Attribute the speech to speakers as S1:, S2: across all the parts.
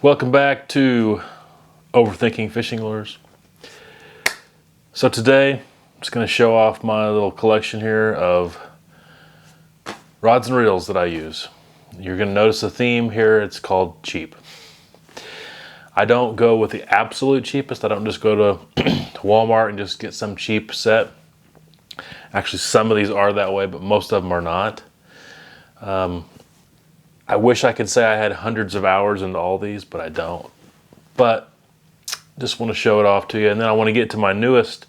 S1: Welcome back to Overthinking Fishing Lures. So today, I'm just going to show off my little collection here of rods and reels that I use. You're going to notice a theme here. It's called cheap. I don't go with the absolute cheapest. I don't just go to Walmart and just get some cheap set. Actually, some of these are that way, but most of them are not. I wish I could say I had hundreds of hours into all these, but I don't. But just want to show it off to you, and then I want to get to my newest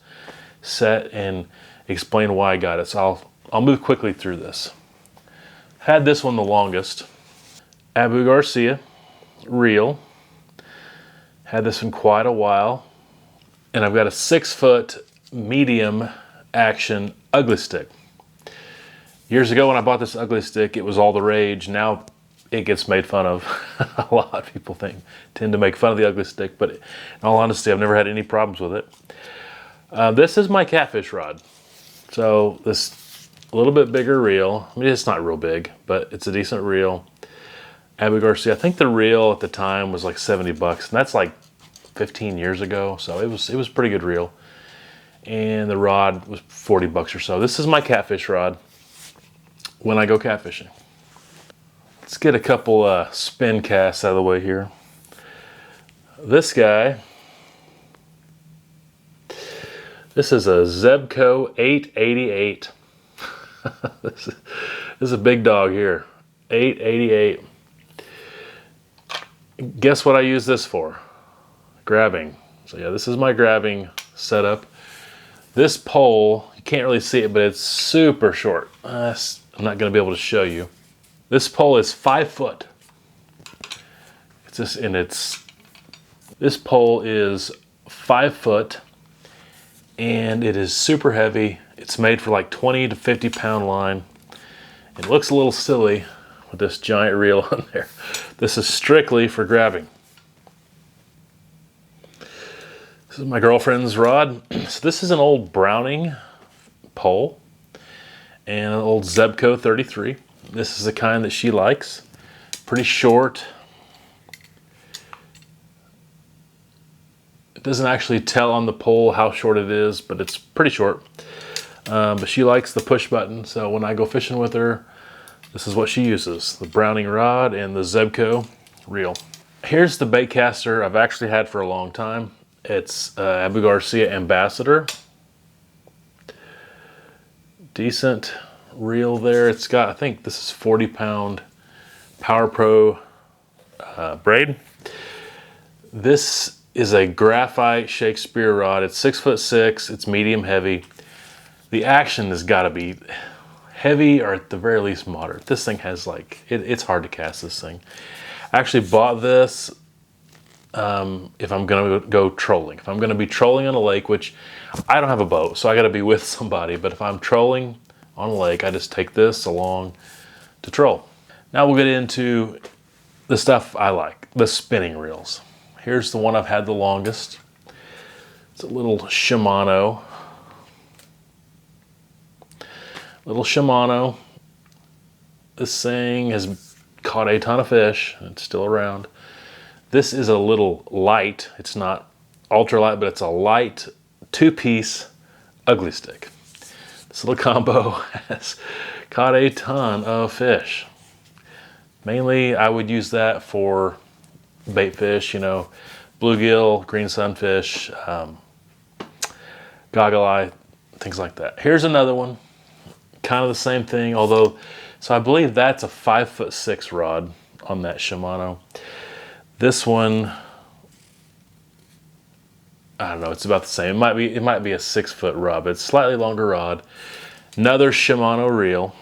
S1: set and explain why I got it. So I'll move quickly through this. Had this one the longest. Abu Garcia reel. Had this one quite a while. And I've got a 6-foot medium action ugly stick. Years ago when I bought this ugly stick, it was all the rage. Now it gets made fun of. A lot of people tend to make fun of the ugly stick, but in all honesty, I've never had any problems with it. This is my catfish rod. So this a little bit bigger reel. I mean, it's not real big, but it's a decent reel. Abu Garcia. I think the reel at the time was like 70 bucks, and that's like 15 years ago. So it was a pretty good reel. And the rod was 40 bucks or so. This is my catfish rod when I go catfishing. Let's get a couple spin casts out of the way here. This guy, this is a Zebco 888. This is a big dog here, 888. Guess what I use this for? Grabbing. So yeah, this is my grabbing setup. This pole, you can't really see it, but it's super short. I'm not going to be able to show you. This pole is 5 foot. This pole is 5 foot, and it is super heavy. It's made for like 20 to 50 pound line. It looks a little silly with this giant reel on there. This is strictly for grabbing. This is my girlfriend's rod. So this is an old Browning pole and an old Zebco 33. This is the kind that she likes. Pretty short. It doesn't actually tell on the pole how short it is, but it's pretty short. But she likes the push button, so when I go fishing with her, this is what she uses. The Browning rod and the Zebco reel. Here's the Baitcaster I've actually had for a long time. It's Abu Garcia Ambassador. Decent reel there. It's got, I think this is 40 pound Power Pro braid. This is a graphite Shakespeare rod. It's 6'6". It's medium heavy. The action has got to be heavy or at the very least moderate. This thing has like, it's hard to cast this thing. I actually bought this if I'm gonna go trolling. If I'm gonna be trolling on a lake, which I don't have a boat, so I gotta be with somebody, but if I'm trolling on a lake, I just take this along to troll. Now we'll get into the stuff I like, the spinning reels. Here's the one I've had the longest. It's a little Shimano. This thing has caught a ton of fish. It's still around. This is a little light. It's not ultra light, but it's a light 2-piece ugly stick. This little combo has caught a ton of fish. Mainly, I would use that for bait fish, you know, bluegill, green sunfish, goggle eye, things like that. Here's another one, kind of the same thing, although, so I believe that's a 5'6" rod on that Shimano. This one, I don't know, it's about the same. It might be a 6-foot rod, but it's slightly longer rod. Another Shimano reel.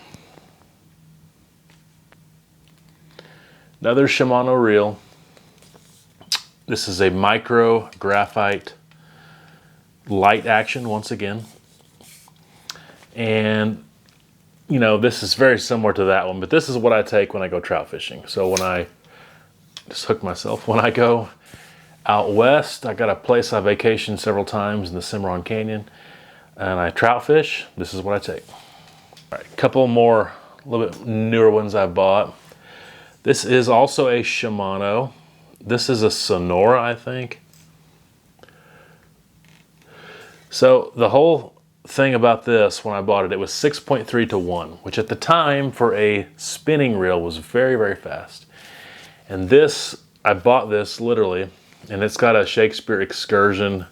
S1: This is a micro graphite light action once again. And you know, this is very similar to that one, but this is what I take when I go trout fishing. So when I go out west, I got a place I vacationed several times in the Cimarron Canyon, and I trout fish. This is what I take. All right, a couple more, a little bit newer ones I bought. This is also a Shimano. This is a Sonora, I think. So the whole thing about this, when I bought it, it was 6.3 to 1, which at the time for a spinning reel was very, very fast. And this, I bought this literally, and it's got a Shakespeare Excursion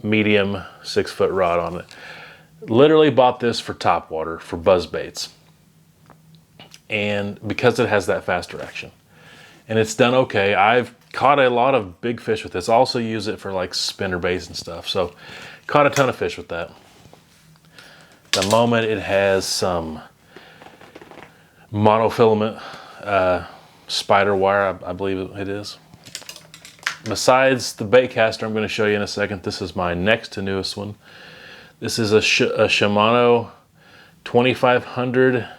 S1: medium 6-foot rod on it. Literally bought this for topwater, for buzz baits. And because it has that fast direction. And it's done okay. I've caught a lot of big fish with this. I also use it for like spinner baits and stuff. So caught a ton of fish with that. The moment it has some monofilament spider wire, I believe it is. Besides the Baitcaster I'm going to show you in a second, this is my next to newest one. This is a Shimano 2500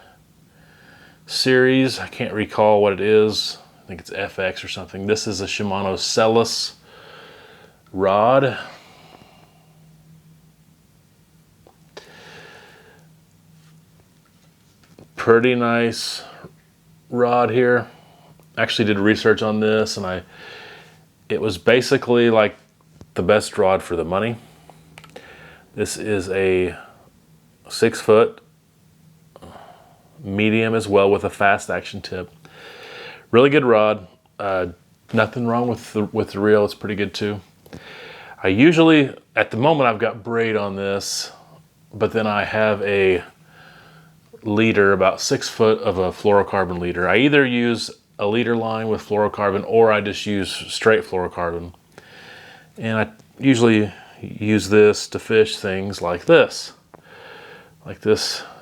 S1: series. I can't recall what it is. I think it's FX or something. This is a Shimano Celis rod. Pretty nice rod here. Actually did research on this, and it was basically like the best rod for the money. This is a 6-foot medium as well with a fast action tip. Really good rod. Nothing wrong with the reel. It's pretty good too. I usually, at the moment, I've got braid on this, but then I have a leader, about 6 foot of a fluorocarbon leader. I either use a leader line with fluorocarbon or I just use straight fluorocarbon. And I usually use this to fish things like this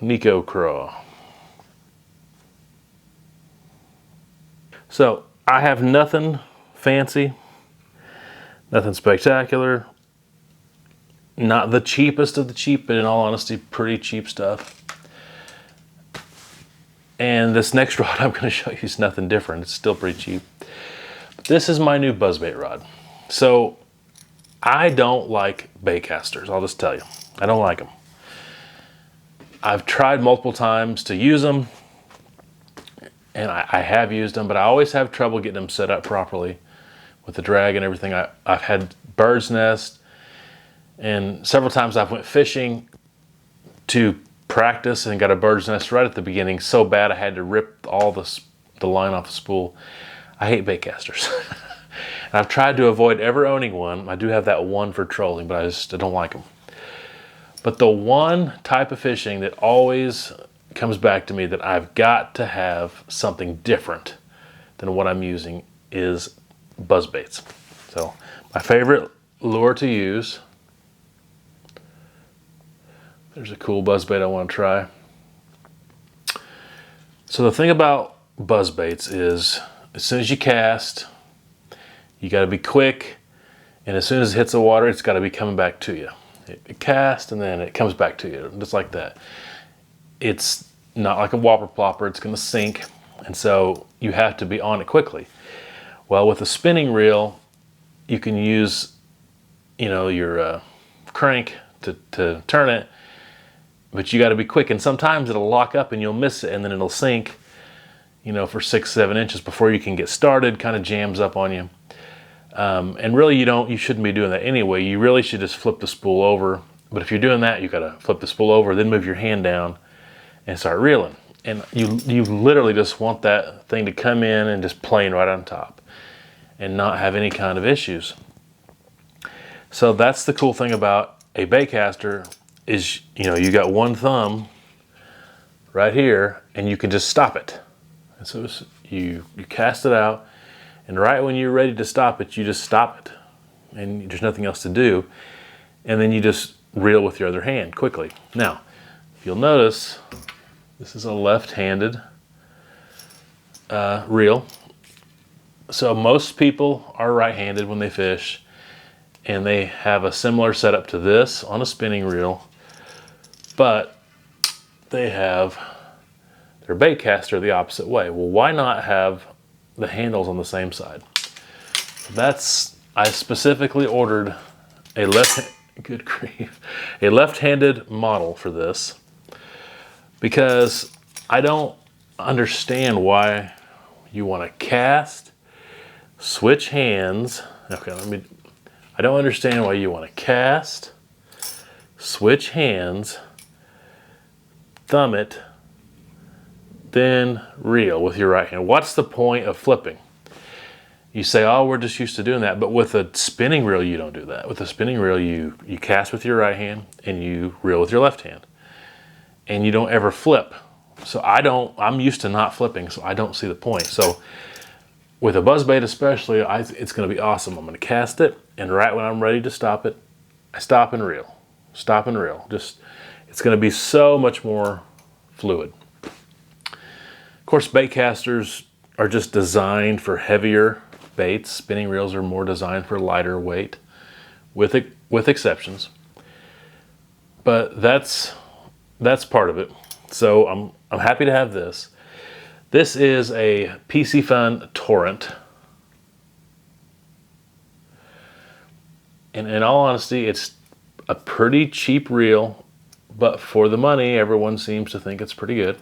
S1: Nico Craw. So I have nothing fancy, nothing spectacular, not the cheapest of the cheap, but in all honesty, pretty cheap stuff. And this next rod I'm going to show you is nothing different. It's still pretty cheap. But this is my new buzzbait rod. So I don't like baitcasters, I'll just tell you. I don't like them. I've tried multiple times to use them, and I have used them, but I always have trouble getting them set up properly with the drag and everything. I've had bird's nest, and several times I've went fishing to practice and got a bird's nest right at the beginning so bad I had to rip all the line off the spool. I hate baitcasters. And I've tried to avoid ever owning one. I do have that one for trolling, but I don't like them. But the one type of fishing that always comes back to me that I've got to have something different than what I'm using is buzz baits. So my favorite lure to use, there's a cool buzz bait I want to try. So the thing about buzz baits is as soon as you cast, you got to be quick, and as soon as it hits the water, it's got to be coming back to you. It casts and then it comes back to you, just like that. It's not like a whopper plopper, it's going to sink, and so you have to be on it quickly. Well, with a spinning reel, you can use, your crank to turn it, but you got to be quick, and sometimes it'll lock up and you'll miss it, and then it'll sink, for 6-7 inches before you can get started, kind of jams up on you. And really you shouldn't be doing that anyway. You really should just flip the spool over. But if you're doing that, you gotta flip the spool over, then move your hand down and start reeling. And you literally just want that thing to come in and just plane right on top and not have any kind of issues. So that's the cool thing about a baitcaster is, you got one thumb right here and you can just stop it. And so you cast it out, and right when you're ready to stop it, you just stop it. And there's nothing else to do. And then you just reel with your other hand quickly. Now, if you'll notice, this is a left-handed reel. So most people are right-handed when they fish, and they have a similar setup to this on a spinning reel, but they have their baitcaster the opposite way. Well, why not have the handles on the same side? I specifically ordered a left-handed model for this because I don't understand why you want to cast switch hands. Okay, I don't understand why you want to cast, switch hands, thumb it, then reel with your right hand. What's the point of flipping? You say, oh, we're just used to doing that. But with a spinning reel, you don't do that. With a spinning reel, you cast with your right hand and you reel with your left hand. And you don't ever flip. So I'm used to not flipping, so I don't see the point. So with a buzzbait especially, it's gonna be awesome. I'm gonna cast it, and right when I'm ready to stop it, I stop and reel. Stop and reel. It's gonna be so much more fluid. Of course, baitcasters are just designed for heavier baits. Spinning reels are more designed for lighter weight, with exceptions. But that's part of it. So I'm happy to have this. This is a Piscifun Torrent. And in all honesty, it's a pretty cheap reel, but for the money, everyone seems to think it's pretty good.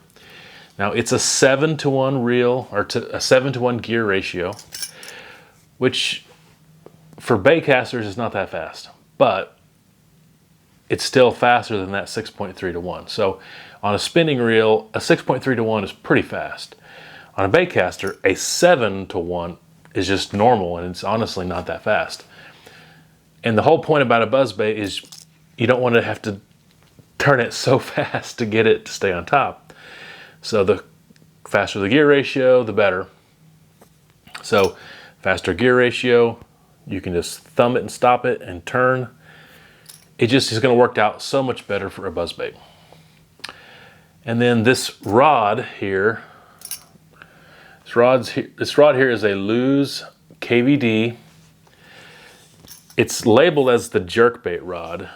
S1: Now it's a 7-to-1 reel, or a 7-to-1 gear ratio, which for baitcasters is not that fast, but it's still faster than that 6.3-to-1. So on a spinning reel, a 6.3-to-1 is pretty fast. On a baitcaster, a 7-to-1 is just normal, and it's honestly not that fast. And the whole point about a buzzbait is you don't want to have to turn it so fast to get it to stay on top. So the faster the gear ratio, the better. So faster gear ratio, you can just thumb it and stop it and turn. It just is going to work out so much better for a buzzbait. And then this rod here, this rod here is a Lews KVD. It's labeled as the jerkbait rod,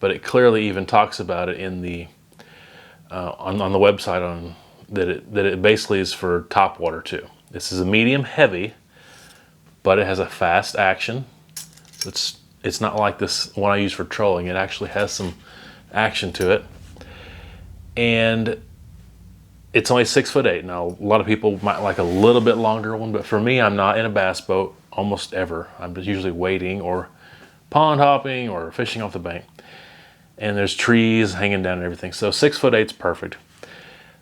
S1: but it clearly even talks about it in the on the website that it basically is for top water too. This is a medium heavy, but it has a fast action. It's not like this one I use for trolling. It actually has some action to it. And it's only 6'8". Now, a lot of people might like a little bit longer one, but for me, I'm not in a bass boat almost ever. I'm just usually wading or pond hopping or fishing off the bank. And there's trees hanging down and everything. So 6'8" is perfect.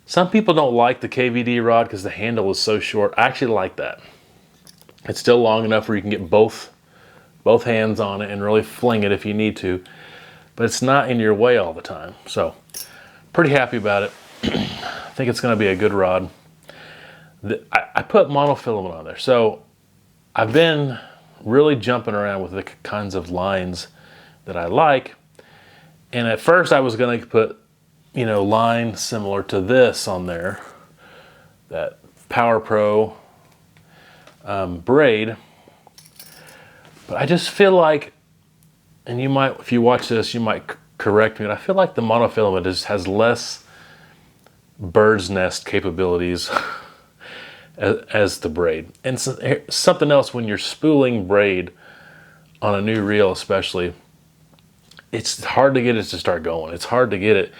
S1: Some people don't like the KVD rod because the handle is so short. I actually like that. It's still long enough where you can get both hands on it and really fling it if you need to, but it's not in your way all the time. So pretty happy about it. I think it's going to be a good rod. I put monofilament on there. So I've been really jumping around with the kinds of lines that I like. And at first I was going to put, line similar to this on there, that Power Pro braid. But I just feel like, and you might, if you watch this, you might correct me, but I feel like the monofilament has less bird's nest capabilities as the braid. And something else, when you're spooling braid on a new reel especially, it's hard to get it to start going. It's hard to get it.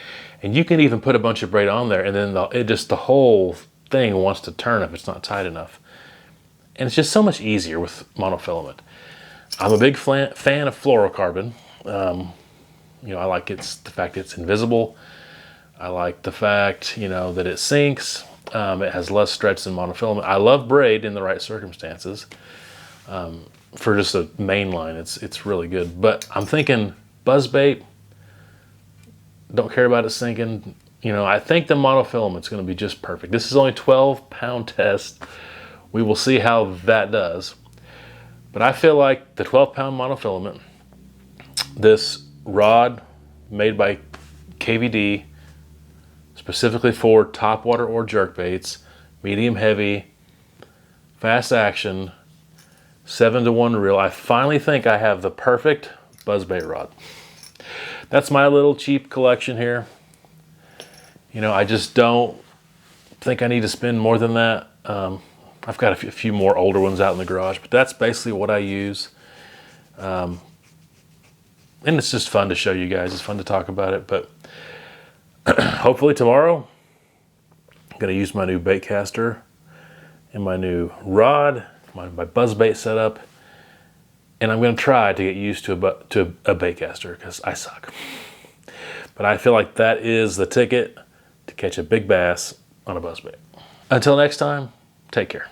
S1: And you can even put a bunch of braid on there and then the whole thing wants to turn if it's not tight enough. And it's just so much easier with monofilament. I'm a big fan of fluorocarbon. I like the fact it's invisible. I like the fact, that it sinks. It has less stretch than monofilament. I love braid in the right circumstances. For just a main line, it's really good. But I'm thinking buzzbait, don't care about it sinking. I think the monofilament's going to be just perfect. This is only 12-pound test. We will see how that does. But I feel like the 12-pound monofilament, this rod made by KVD, specifically for topwater or jerkbaits, medium heavy, fast action, 7-to-1 reel. I finally think I have the perfect buzzbait rod. That's my little cheap collection here. I just don't think I need to spend more than that. I've got a few more older ones out in the garage, but that's basically what I use. And it's just fun to show you guys. It's fun to talk about it, but hopefully tomorrow I'm going to use my new Baitcaster and my new rod my buzzbait setup, and I'm going to try to get used to a baitcaster because I suck. But I feel like that is the ticket to catch a big bass on a buzzbait. Until next time, take care.